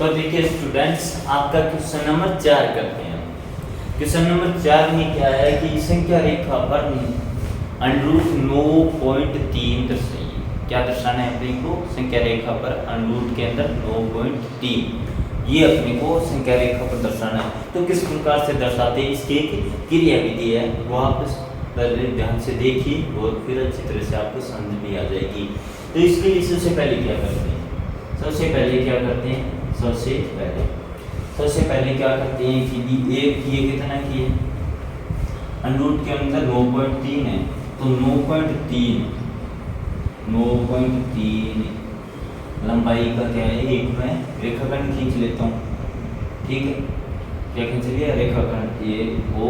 तो देखिए स्टूडेंट्स, आपका क्वेश्चन नंबर 4 करते हैं। क्वेश्चन नंबर 4 में क्या है कि संख्या रेखा पर अंडरूट 9.3 दर्शाइए। क्या दर्शाना है अपने को? संख्या रेखा पर अंडरूट के अंदर 9.3, ये अपने को संख्या रेखा पर दर्शाना है। तो किस प्रकार से दर्शाते हैं, इसकी एक क्रिया विधि है, वो आप पहले ध्यान से देखिए और फिर अच्छी तरह से आपको समझ भी आ जाएगी। तो इसके लिए सबसे पहले क्या करते हैं? सबसे पहले क्या करते हैं? सबसे पहले क्या करते हैं कि एक ये कितना किए, अंडरूट के अंदर 9.3 है, तो 9.3 लंबाई का क्या है, एक मैं रेखाखंड खींच लेता हूँ। ठीक है, क्या खींच लिया? रेखाखंड ए ओ,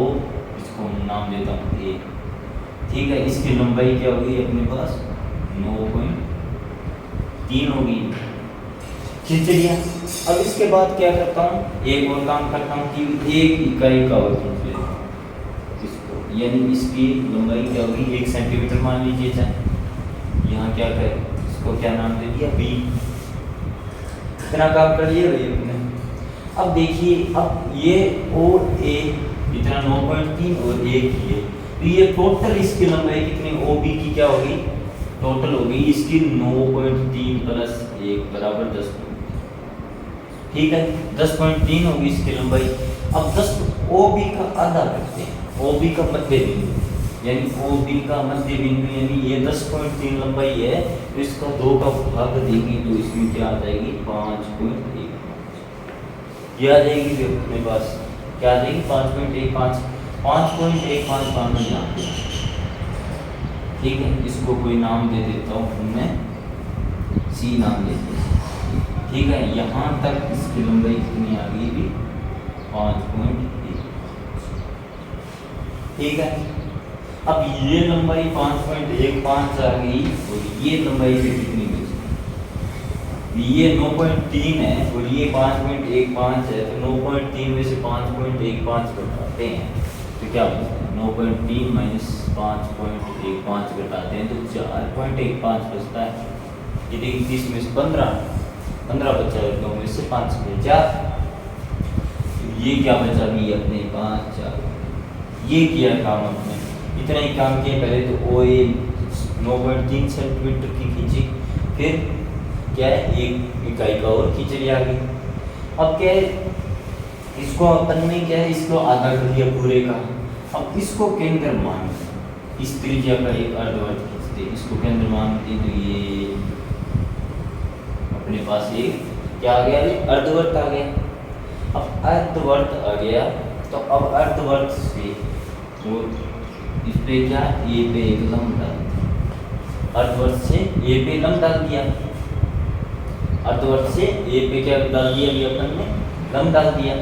इसको नाम देता हूँ ए। ठीक है, इसकी लंबाई क्या होगी अपने पास? 9.3 होगी। खींच लिया। अब इसके बाद क्या करता हूँ, एक और काम करता हूँ कि एक इकाई का और खींच लेता हूँ इसको, यानी इसकी लंबाई क्या होगी? 1 सेंटीमीटर मान लीजिए। चाहे यहाँ क्या करें, इसको क्या नाम दे दिया? बी। इतना काम कर लिया भाई अपने। अब देखिए, अब ये और ए इतना 9.3 और 1 ये, तो ये टोटल इसकी लंबाई कितनी? ओ बी की क्या होगी? टोटल होगी इसकी 9.3 प्लस 1 बराबर 10। ठीक है, 10.3 होगी इसकी लंबाई। अब 10 ओ बी का आधा करते हैं, ओ बी का मध्य बिंदु, यानी ओ बी का मध्य बिंदु, यानी ये 10.3 लंबाई है, तो इसका 2 का भाग देंगे तो इसमें क्या आ जाएगी? 5.15 ये आ जाएगी। फिर अपने पास क्या आ जाएगी? 5.15 5.15 यहाँ पे। ठीक है, इसको कोई नाम दे देता हूँ मैं, सी नाम देते हैं। ठीक है, यहाँ तक इसकी लंबाई कितनी आ गई भी? 5.1। ठीक है, अब ये लंबाई 5.15 आ गई और ये लंबाई भी कितनी बची? ये 9.3 है और ये 5.15 है, तो 9.3 में से 5.15 घटाते हैं तो क्या बचता है? 9.3 माइनस 5.15 घटाते हैं तो 4.15 बचता है। ये देखिए 30 में से 15 बचा है, 9 में से 5 में 4, ये क्या बचा भी अपने 5 4। ये किया काम अपने, इतना ही काम किया। पहले तो ओ ए 9.3 सेंटीमीटर की खींची, फिर क्या है, एक इकाई का और खींच लिया आगे। अब क्या है, इसको अपन में क्या है, इसको आधा कर दिया पूरे का। अब इसको केंद्र मान, इस त्रिज्या का एक अर्धवर्त खींचते, इसको केंद्र मानते, तो ये अपने पास एक क्या आ गया? अर्धवर्त आ गया। अब अर्धवर्त आ गया, तो अब अर्धवर्त से तो इस पे क्या, ए पे एक लंब डाल दिया। अर्धवर्त से ए पे लंब डाल दिया, अर्धवर्त से ए पे क्या डाल दिया? ये अपन ने लंब डाल दिया।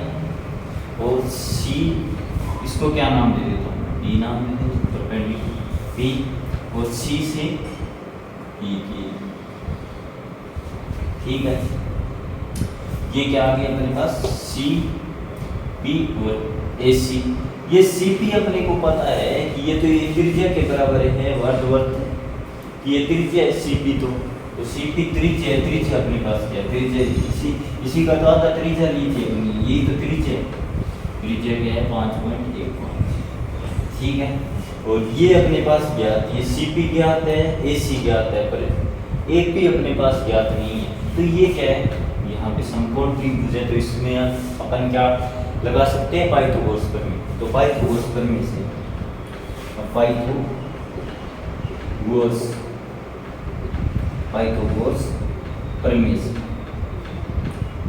और सी, इसको क्या नाम दे देता हूँ? डी नाम दे देता हूँ, परपेंडिकुलर बी। और सी से ई की। ठीक है, ये क्या आ गया अपने पास? सी पी और ए सी। ये सी पी अपने को पता है कि ये तो ये त्रिज्या के बराबर है, अर्धवर्त है, कि ये त्रिज्या है सी पी। तो सी पी त्रिज्या है, त्रिज्या अपने पास क्या है? त्रिज्या इसी का तो आधा त्रिज्या लीजिए, यही तो त्रिज्या है। त्रिज्या क्या है? 5.15। ठीक है, और ये अपने पास ज्ञात, ये सी पी ज्ञात है, ए सी ज्ञात है, पर ए पी अपने पास ज्ञात नहीं है। तो ये क्या है, यहाँ पे समकोण त्रिभुज है, तो इसमें अपन क्या लगा सकते हैं? पाइथागोरस प्रमेय। तो पाइथागोरस प्रमेय से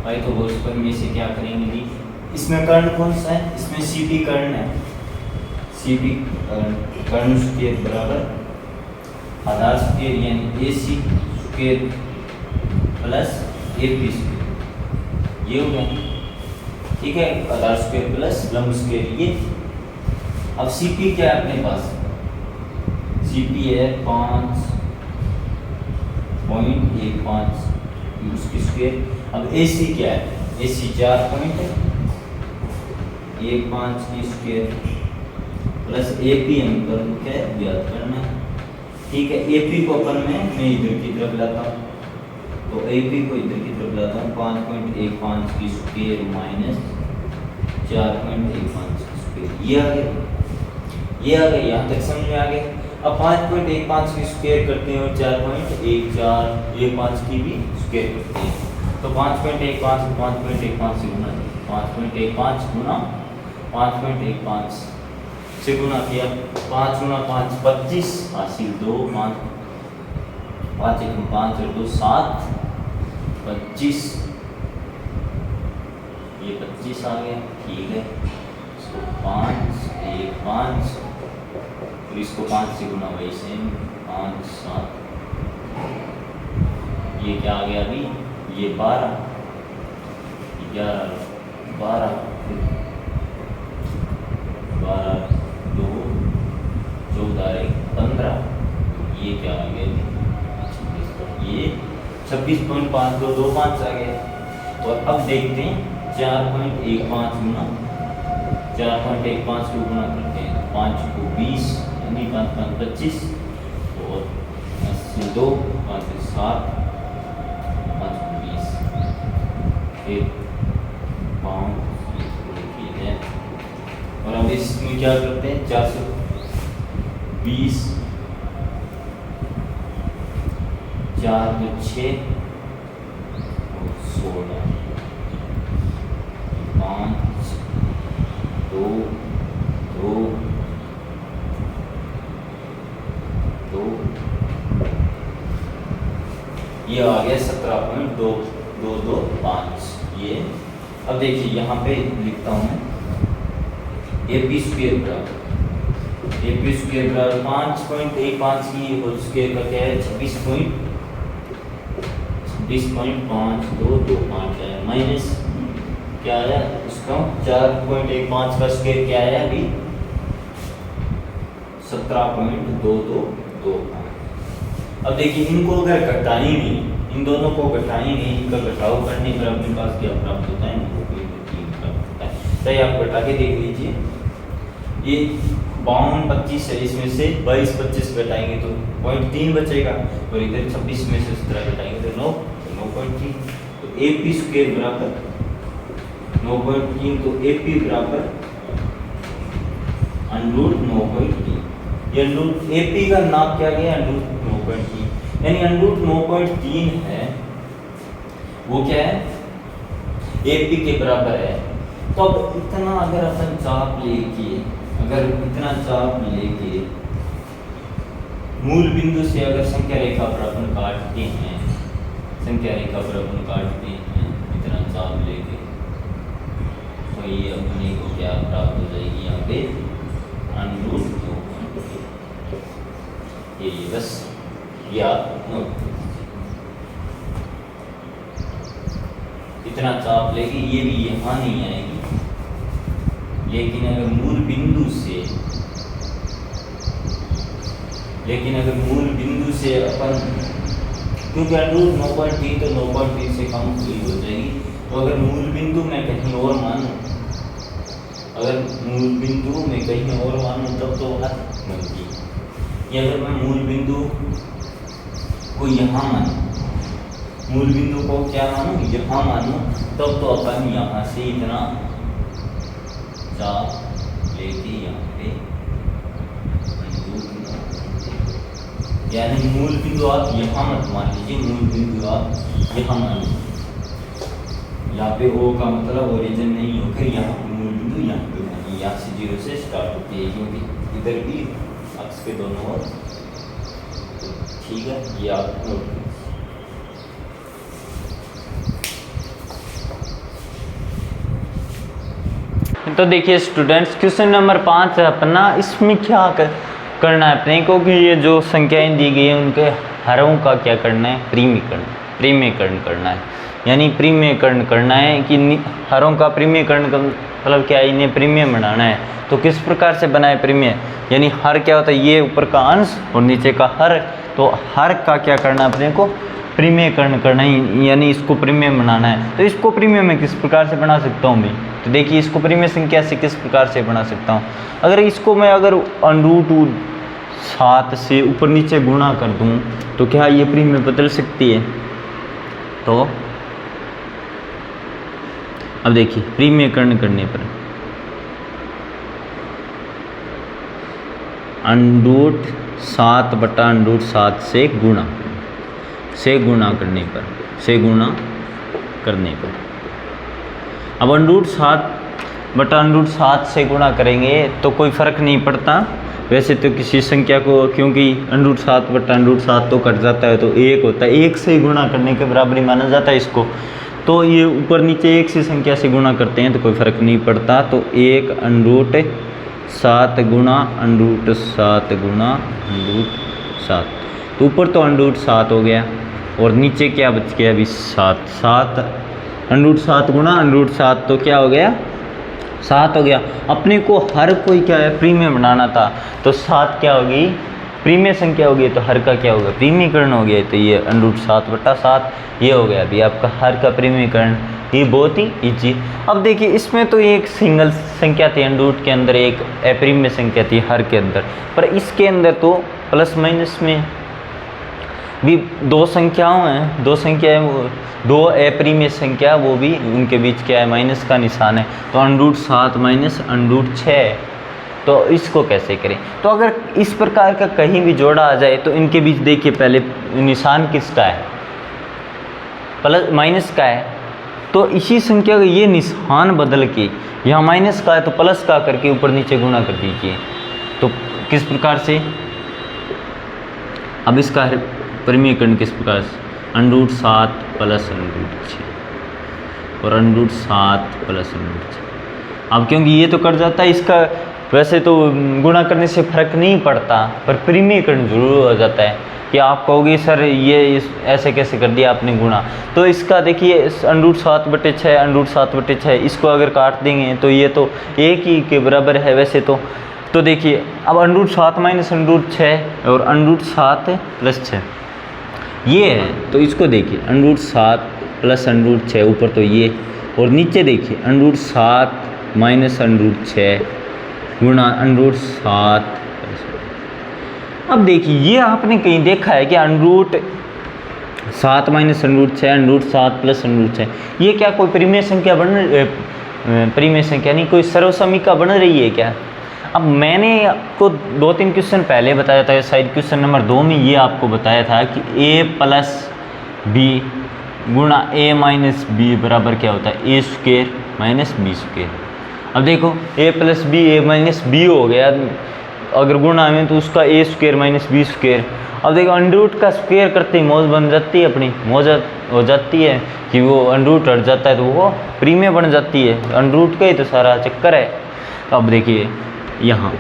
पाइथागोरस प्रमेय से क्या करेंगे जी? इसमें कर्ण कौन सा है? इसमें सी पी कर्ण है। सी पी कर्ण स्क्वायर बराबर आधार स्क्वायर, यानी A C square plus A P square, ये हो गया। ठीक है, आधार स्क्वायर प्लस लंब स्क्वायर, ये। अब सी पी क्या है अपने पास? सी पी है 5.15 उसकी स्क्वायर। अब ए सी क्या है? ए सी 4.15 की स्क्वायर प्लस ए पी हमको क्या है? ज्ञात करना है। ठीक है, ए पी को अपन मैं इधर की तरफ लाता हूँ, तो AP को इधर की तरफ लाता हूँ, 5.15 की स्क्वायर माइनस 4.15 की स्क्वायर, ये आ गया, यहाँ तक समझ में आ गया। अब 5.15 की स्क्वायर करते हैं और 4.14, ये 5 की भी स्क्वायर करते हैं, तो 5.15 से गुना, 5.15 गुना 5.15 से गुना किया, 5 गुना 5 25 हासिल 2, 5 5 1 5 और 2 7 25, ये 25 आ गया, ठीक है। इसको 5 1 5 और इसको 5 से गुना वही सेम 5 7, ये क्या आ गया अभी, ये 12 11 12 12 2 14 15, ये क्या आ गया, ये 26.5225 आ गया। और अब देखते हैं 4.15 गुना 4.15 को गुना करते हैं, 5 को 20 यानी 5 5 25 और 82 5 7 5 को 20, फिर 5 है। और अब इसमें क्या करते हैं, 420 4 तो 6 और 16 5 2 2 2, ये आ गया 17.2225, ये। अब देखिए यहाँ पे लिखता हूँ मैं, AP स्क्वायर बराबर 5.15 की होल स्क्वायर का क्या है, 26.5225 है, माइनस क्या आया उसका 4.15 का स्क्वायर क्या आया अभी, 17.2225। अब देखिए इनको अगर घटाएं नहीं, इन दोनों को घटाएं नहीं, इनका घटाव करने पर अपने पास क्या प्राप्त होता है, चाहे आप घटा के देख लीजिए, ये 52 25 है, इसमें से 22 25 घटाएंगे तो 0.3 बचेगा, और इधर 26 में से 17 घटाएंगे तो 9.3, तो AP स्क्वायर बराबर 9.3, तो AP बराबर √9.3, ये AP का नाम क्या गया, √9.3, यानी √9.3 है, वो क्या है, AP के बराबर है। तो अब इतना अगर अपन चाप लेके, मूल बिंदु से अगर संख्या रेखा पर अपन काटते हैं, इतना चाप लेके, तो ये अपने को क्या प्राप्त हो जाएगी, यहाँ पे √2, ये बस याद नोट, इतना चाप लेगी, ये भी यहाँ नहीं आएगी, लेकिन अगर मूल बिंदु से अपन, क्योंकि √9.3 तो 9.3 से कम ही हो जाएगी, तो अगर मूल बिंदु में कहीं और मानूं, तब तो हद बनती है। या अगर मैं मूल बिंदु को यहाँ मानूं, यहाँ मानूं, तब तो अपन यहाँ से इतना चाप लेके यहाँ पे, यानी मूल बिंदु आप यहाँ मत मान लीजिए, मूल बिंदु आप यहाँ मान लीजिए, यहाँ पे O का मतलब ओरिजिन नहीं होकर यहाँ मूल बिंदु यहाँ पे मानिए, यहाँ से 0 से स्टार्ट होती है, क्योंकि इधर भी अक्ष के दोनों ओर, ठीक है, ये आप नोट। तो देखिए स्टूडेंट्स, क्वेश्चन नंबर 5 है अपना, इसमें क्या करना है अपने को कि ये जो संख्याएं दी गई हैं उनके हरों का क्या करना है, प्रीमेयकरण करना है, यानी प्रीमेयकरण करना है कि हरों का प्रीमेयकरण का मतलब क्या है, इन्हें प्रीमेय बनाना है। तो किस प्रकार से बनाए प्रीमेय, यानी हर क्या होता है, ये ऊपर का अंश और नीचे का हर, तो हर का क्या करना है अपने को, प्रीमेयकरण करना है, यानी इसको प्रीमेय बनाना है। तो इसको प्रीमेय में किस प्रकार से बना सकता हूँ मैं, तो देखिए इसको प्रीमेय संख्या से किस प्रकार से बना सकता हूँ, अगर इसको मैं √7 से ऊपर नीचे गुणा कर दूँ तो क्या ये प्रीमेय बदल सकती है, तो अब देखिए प्रीमीकरण करने पर अंडूट 7/√7 से गुणा करने पर अब √7/√7 से गुणा करेंगे तो कोई फ़र्क नहीं पड़ता वैसे तो किसी संख्या को, क्योंकि √7/√7 तो कट जाता है तो 1 होता है, 1 से गुणा करने के बराबरी माना जाता है इसको। तो ये ऊपर नीचे एक सी संख्या से गुणा करते हैं तो कोई फ़र्क नहीं पड़ता। तो 1√7 गुणा √7 तो ऊपर तो √7 हो गया और नीचे क्या बच गया अभी 7 √7 गुणा √7 तो क्या हो गया 7 हो गया। अपने को हर कोई क्या है प्रीमिय बनाना था तो 7 क्या होगी प्रीमिय संख्या होगी तो हर का क्या होगा प्रीमीकरण हो गया। तो ये √7/7 ये हो गया अभी आपका हर का प्रीमीकरण। ये बहुत ही ईजी। अब देखिए इसमें तो एक सिंगल संख्या थी अंडरूट के अंदर, एक अप्रीमिय संख्या थी हर के अंदर, पर इसके अंदर तो प्लस माइनस में भी दो संख्याएं, दो अप्रीमिय संख्या, वो भी उनके बीच क्या है माइनस का निशान है। तो √7 माइनस √6 तो इसको कैसे करें। तो अगर इस प्रकार का कहीं भी जोड़ा आ जाए तो इनके बीच देखिए पहले निशान किसका है प्लस माइनस का है, तो इसी संख्या का ये निशान बदल के यहाँ माइनस का है तो प्लस का करके ऊपर नीचे गुणा कर दीजिए। तो किस प्रकार से अब इसका प्रीमीकरण किस प्रकार से √7 प्लस √6 और √7 प्लस √6। अब क्योंकि ये तो कट जाता है, इसका वैसे तो गुणा करने से फर्क नहीं पड़ता पर प्रीमीकरण जरूर हो जाता है कि आप कहोगे सर ये ऐसे कैसे कर दिया आपने गुणा। तो इसका देखिए √7/6 √7/6 इसको अगर काट देंगे तो ये तो एक ही के बराबर है वैसे तो देखिए अब √7 माइनस √6 और √7 प्लस 6 ये है। तो इसको देखिए √7 प्लस √6 ऊपर तो ये और नीचे देखिए √7 माइनस √6 गुणा √7। अब देखिए ये आपने कहीं देखा है कि √7 माइनस √6 √7 प्लस √6 ये क्या कोई प्रीमिय संख्या नहीं, कोई सर्वसमीका बन रही है क्या। अब मैंने आपको 2-3 क्वेश्चन पहले बताया था, शायद क्वेश्चन नंबर 2 में ये आपको बताया था कि a प्लस बी गुणा a माइनस बी बराबर क्या होता है a² माइनस b²। अब देखो a plus B a minus B हो गया, अगर गुणा में तो उसका a² माइनस b²। अब देखो अंडरूट का स्क्वायर करते ही मौज बन जाती है, अपनी मौज हो जाती है कि वो अंडरूट हट जाता है तो वो प्रीमिय बन जाती है। अंडरूट का ही तो सारा चक्कर है। अब देखिए यहाँ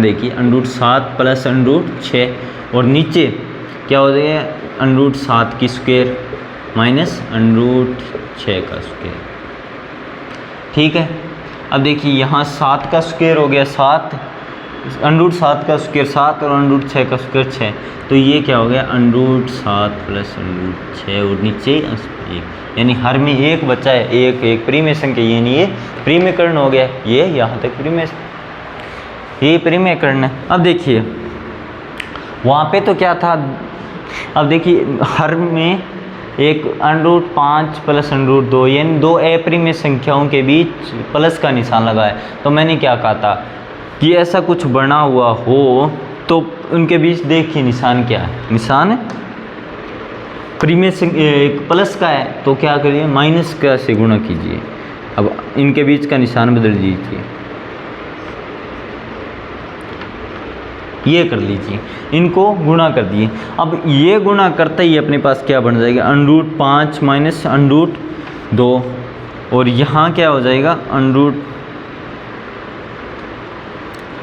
देखिए √7 प्लस √6 और नीचे क्या हो जाएगा √7 की स्क्वायर माइनस √6 का स्क्वायर। ठीक है। अब देखिए यहाँ 7 का स्क्वायर हो गया 7, √7 का स्क्वायर 7 और √6 का स्क्वायर 6, तो ये क्या हो गया √7 प्लस √6 और नीचे 1, यानी हर में एक बचा है, एक प्रीमिय संख्या, ये नहीं ये प्रीमीकरण हो गया। ये यहाँ तक ये प्रीमीकरण है। अब देखिए वहाँ पे तो क्या था, अब देखिए हर में एक √5 प्लस √2 यानी दो अप्रीमिय संख्याओं के बीच प्लस का निशान लगा है। तो मैंने क्या कहा था कि ऐसा कुछ बना हुआ हो तो उनके बीच देखिए निशान क्या है, निशान प्रीमिय एक प्लस का है तो क्या करिए माइनस का से गुणा कीजिए। अब इनके बीच का निशान बदल दीजिए, ये कर लीजिए, इनको गुणा कर दिए। अब ये गुणा करते ही अपने पास क्या बन जाएगा √5 माइनस √2 और यहाँ क्या हो जाएगा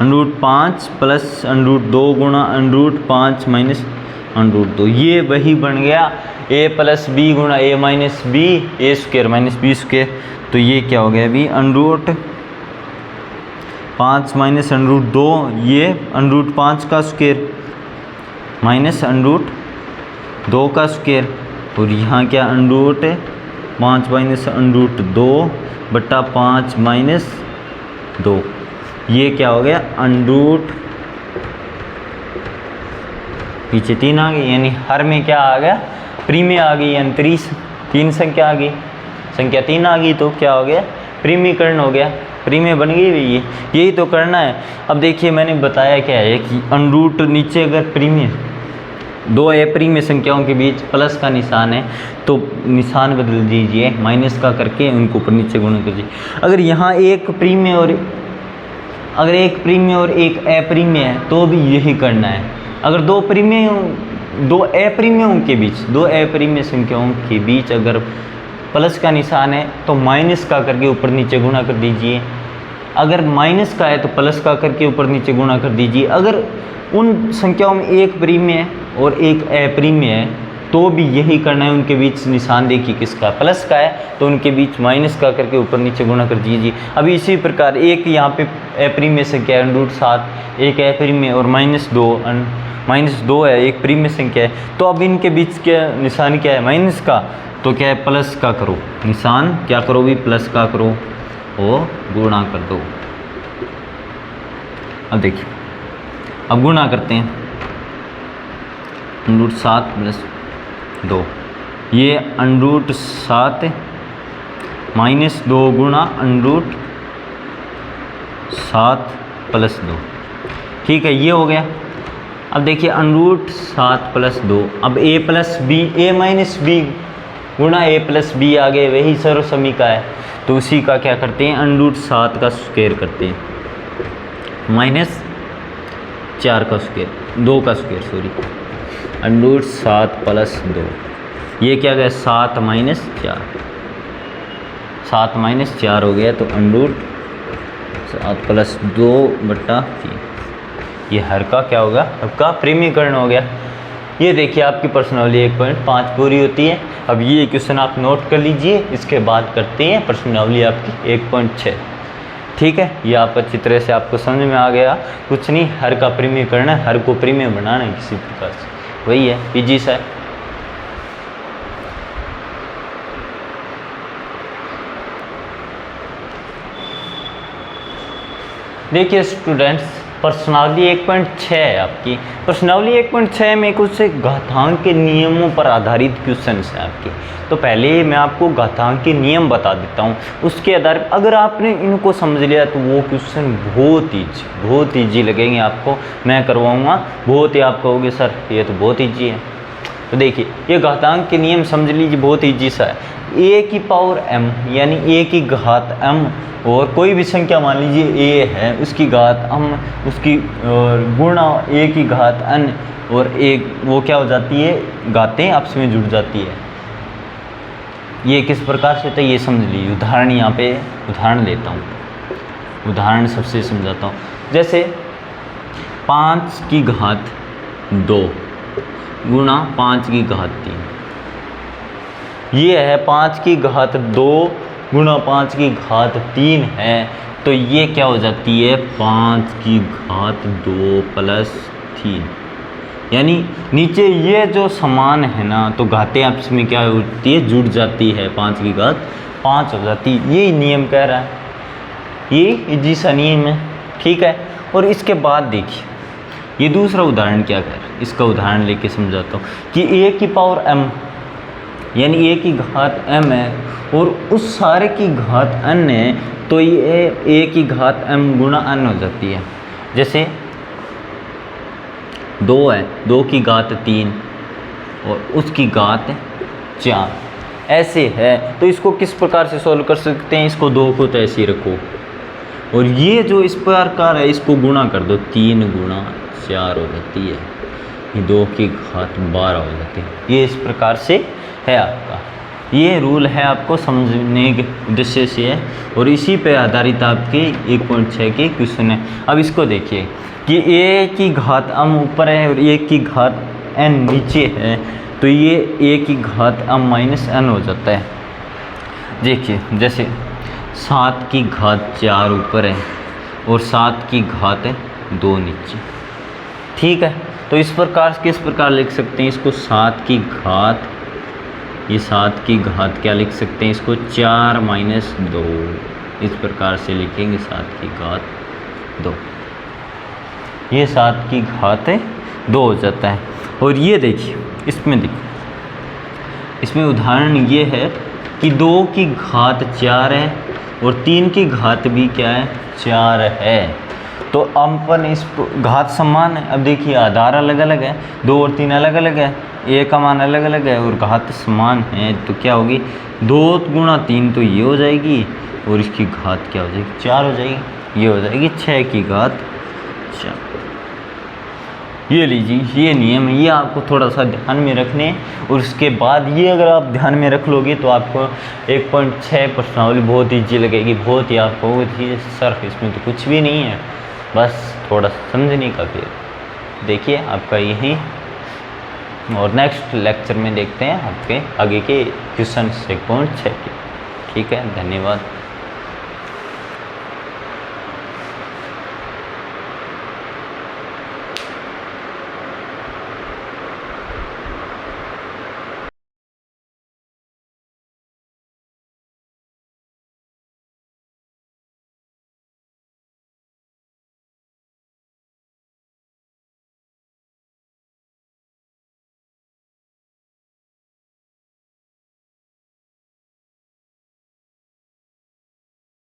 √5 प्लस √2 गुणा √5 माइनस √2। ये वही बन गया a प्लस बी गुणा a minus B a² minus b²। तो ये क्या हो गया अभी √5 माइनस √2 ये √5 का स्क्वायर माइनस √2 का स्क्वायर और यहाँ क्या √5 माइनस √2/5 माइनस 2। ये क्या हो गया पीछे 3 आ गई, यानी हर में क्या आ गया प्रीमेय आ गई, यानी 3 संख्या आ गई, संख्या 3 आ गई, तो क्या हो गया, प्रीमीकरण हो गया, प्रीमेय बन गई भई, यही तो करना है। अब देखिए मैंने बताया क्या है कि अनरूट नीचे अगर प्रीमेय दो अप्रीमेय संख्याओं के बीच प्लस का निशान है तो निशान बदल दीजिए, माइनस का करके उनको ऊपर नीचे गुणा कीजिए। अगर यहाँ एक प्रीमेय और एक अप्रीमेय है तो भी यही करना है। अगर दो अप्रीमेय संख्याओं के बीच अगर प्लस का निशान है तो माइनस का करके ऊपर नीचे गुणा कर दीजिए, अगर माइनस का है तो प्लस का करके ऊपर नीचे गुणा कर दीजिए। अगर उन संख्याओं में एक प्रीमेय है और एक अप्रीमेय है तो भी यही करना है, उनके बीच निशान देखिए किसका, प्लस का है तो उनके बीच माइनस का करके ऊपर नीचे गुणा कर दीजिए। अभी इसी प्रकार एक यहाँ पे अप्रीमेय संख्या है √7, एक अप्रीमेय और -2 है, एक प्रीमेय संख्या है, तो अब इनके बीच क्या निशान क्या है, माइनस का, तो क्या है, प्लस का करो, निशान क्या करो भी, प्लस का करो और गुणा कर दो। अब देखिए, अब गुणा करते हैं, √7 + 2, ये √7 -2 गुणा √7 + 2, ठीक है, ये हो गया। अब देखिए √7 + 2, अब a - b गुणा a + b आ गए, वही सर्वसमी का है, तो उसी का क्या करते हैं, √7 का स्क्वायर करते हैं, -4 का स्क्वायर, 2 का स्क्वायर सॉरी, √7 + 2, ये क्या गया, 7 - 4 हो गया, तो √7 + 2/3, ये हर का क्या होगा, हर का प्रीमीकरण हो गया। ये देखिए आपकी प्रश्नावली 1.5 पूरी होती है। अब ये क्वेश्चन आप नोट कर लीजिए, इसके बाद करते हैं प्रश्नावली आपकी 1.6, ठीक है। ये आप अच्छी तरह से आपको समझ में आ गया, कुछ नहीं, हर का प्रीमेय करना है, हर को प्रीमेय बनाना है किसी प्रकार से, वही है पीजी सा। देखिए स्टूडेंट्स, प्रश्नावली 1.6 है आपकी। प्रश्नावली 1.6 में कुछ घातांक के नियमों पर आधारित क्वेश्चंस हैं आपके। तो पहले मैं आपको घातांक के नियम बता देता हूँ, उसके आधार पर अगर आपने इनको समझ लिया तो वो क्वेश्चन बहुत ईजी लगेंगे आपको, मैं करवाऊँगा, बहुत ही आप कहोगे सर ये तो बहुत ईजी है। तो देखिए ये घातांक के नियम समझ लीजिए, बहुत ईजी सा है। a⁻m यानी a की घात m, और कोई भी संख्या मान लीजिए a है, उसकी घात m, उसकी गुणा a की घात n, और एक वो क्या हो जाती है, घातें आपस में जुड़ जाती है। ये किस प्रकार से होता है ये समझ लीजिए। उदाहरण यहाँ पे उदाहरण लेता हूँ, उदाहरण सबसे समझाता हूँ। जैसे 5 की घात 2 गुणा 5 की घात 3, ये है 5 की घात 2 गुणा 5 की घात 3 है, तो ये क्या हो जाती है, 5 की घात 2 + 3, यानी नीचे ये जो समान है ना, तो घातें आपस में क्या होती है, जुड़ जाती है, 5 की घात 5 हो जाती है। यही नियम कह रहा है, ये इजी सा नियम है, ठीक है। और इसके बाद देखिए ये दूसरा उदाहरण क्या कह रहा है, इसका उदाहरण लेके समझाता हूँ कि a⁻m यानी a की घात m है और उस सारे की घात n है, तो ये a की घात m गुणा n हो जाती है। जैसे 2 है, 2 की घात 3 और उसकी घात 4, ऐसे है। तो इसको किस प्रकार से सॉल्व कर सकते हैं, इसको 2 को तो ऐसे ही रखो, और ये जो इस प्रकार है इसको गुणा कर दो, 3 गुणा 4 हो जाती है, ये 2 की घात 12 हो जाती है। ये इस प्रकार से है आपका, ये रूल है, आपको समझने के उद्देश्य से है, और इसी पे आधारित आपके 1.6 के क्वेश्चन है। अब इसको देखिए कि a की घात m ऊपर है और a की घात n नीचे है, तो ये a की घात m - n हो जाता है। देखिए जैसे 7 की घात 4 ऊपर है और 7 की घात 2 नीचे, ठीक है। तो इस प्रकार किस प्रकार लिख सकते हैं इसको, 7 की घात, ये 7 की घात क्या लिख सकते हैं इसको, 4 - 2, इस प्रकार से लिखेंगे 7 की घात 2, ये 7 की घात 2 हो जाता है। और ये देखिए इसमें देखिए इसमें उदाहरण ये है कि 2 की घात 4 है और 3 की घात भी क्या है 4 है। तो अपन इस घात समान है। अब देखिए आधार अलग अलग है, 2 और 3 अलग अलग है, ए का मान अलग अलग है और घात समान है, तो क्या होगी 2 गुणा 3 तो ये हो जाएगी और इसकी घात क्या हो जाएगी 4 हो जाएगी, ये हो जाएगी 6 की घात 4। ये लीजिए ये नियम है, ये आपको थोड़ा सा ध्यान में रखने हैं। और उसके बाद ये अगर आप ध्यान में रख लोगे तो आपको 1.6 प्रश्नावली बहुत ईजी लगेगी, बहुत ही आपको सर इसमें तो कुछ भी नहीं है, बस थोड़ा समझने का। फिर देखिए आपका यही, और नेक्स्ट लेक्चर में देखते हैं आपके आगे के क्वेश्चन 1.6 के। ठीक है, धन्यवाद।